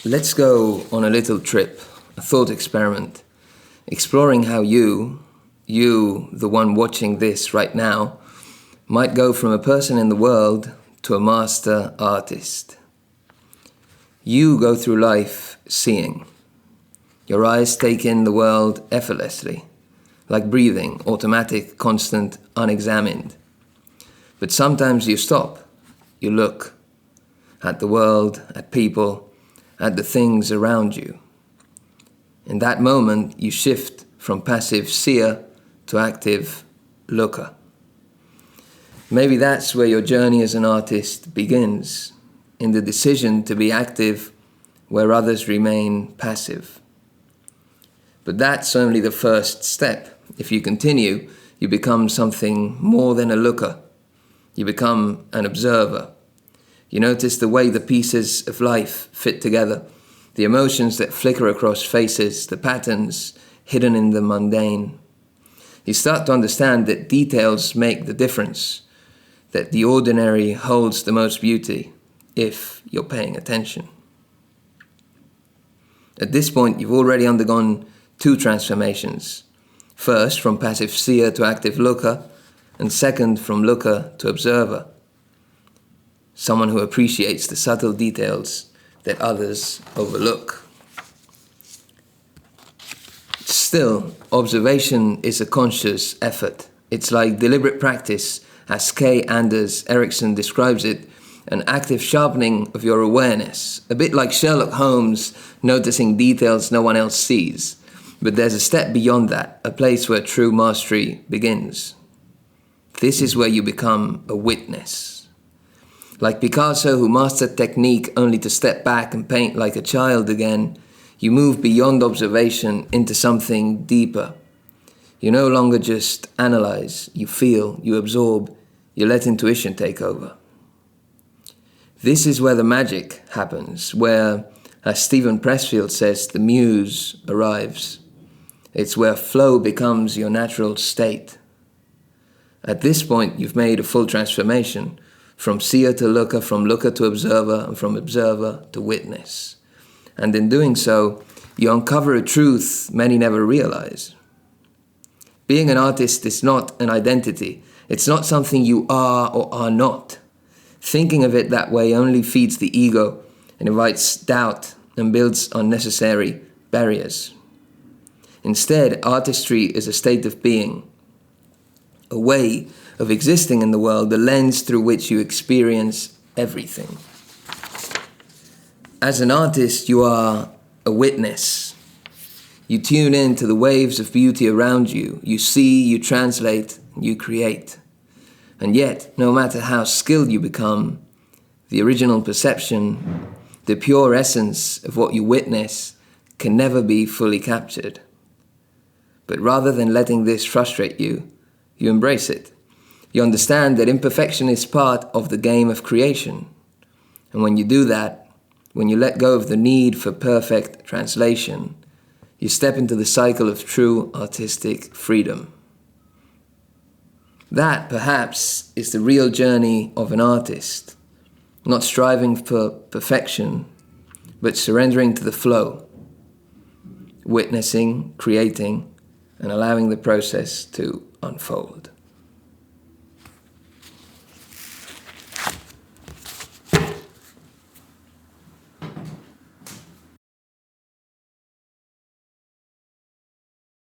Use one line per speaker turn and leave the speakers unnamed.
Let's go on a little trip, a thought experiment, exploring how you, the one watching this right now, might go from a person in the world to a master artist. You go through life seeing. Your eyes take in the world effortlessly, like breathing, automatic, constant, unexamined. But sometimes you stop, you look at the world, at people, at the things around you. In that moment, you shift from passive seer to active looker. Maybe that's where your journey as an artist begins, in the decision to be active where others remain passive. But that's only the first step. If you continue, you become something more than a looker. You become an observer. You notice the way the pieces of life fit together, the emotions that flicker across faces, the patterns hidden in the mundane. You start to understand that details make the difference, that the ordinary holds the most beauty, if you're paying attention. At this point, you've already undergone two transformations. First, from passive seer to active looker, and second, from looker to observer. Someone who appreciates the subtle details that others overlook. Still, observation is a conscious effort. It's like deliberate practice, as K. Anders Ericsson describes it, an active sharpening of your awareness, a bit like Sherlock Holmes noticing details no one else sees. But there's a step beyond that, a place where true mastery begins. This is where you become a witness. Like Picasso, who mastered technique only to step back and paint like a child again, you move beyond observation into something deeper. You no longer just analyze, you feel, you absorb, you let intuition take over. This is where the magic happens, where, as Stephen Pressfield says, the muse arrives. It's where flow becomes your natural state. At this point, you've made a full transformation, from seer to looker, from looker to observer, and from observer to witness. And in doing so, you uncover a truth many never realize. Being an artist is not an identity. It's not something you are or are not. Thinking of it that way only feeds the ego and invites doubt and builds unnecessary barriers. Instead, artistry is a state of being, a way of existing in the world, the lens through which you experience everything. As an artist, you are a witness. You tune in to the waves of beauty around you. You see, you translate, you create. And yet, no matter how skilled you become, the original perception, the pure essence of what you witness can never be fully captured. But rather than letting this frustrate you, you embrace it. You understand that imperfection is part of the game of creation. And when you do that, when you let go of the need for perfect translation, you step into the cycle of true artistic freedom. That, perhaps, is the real journey of an artist, not striving for perfection, but surrendering to the flow, witnessing, creating, and allowing the process to unfold.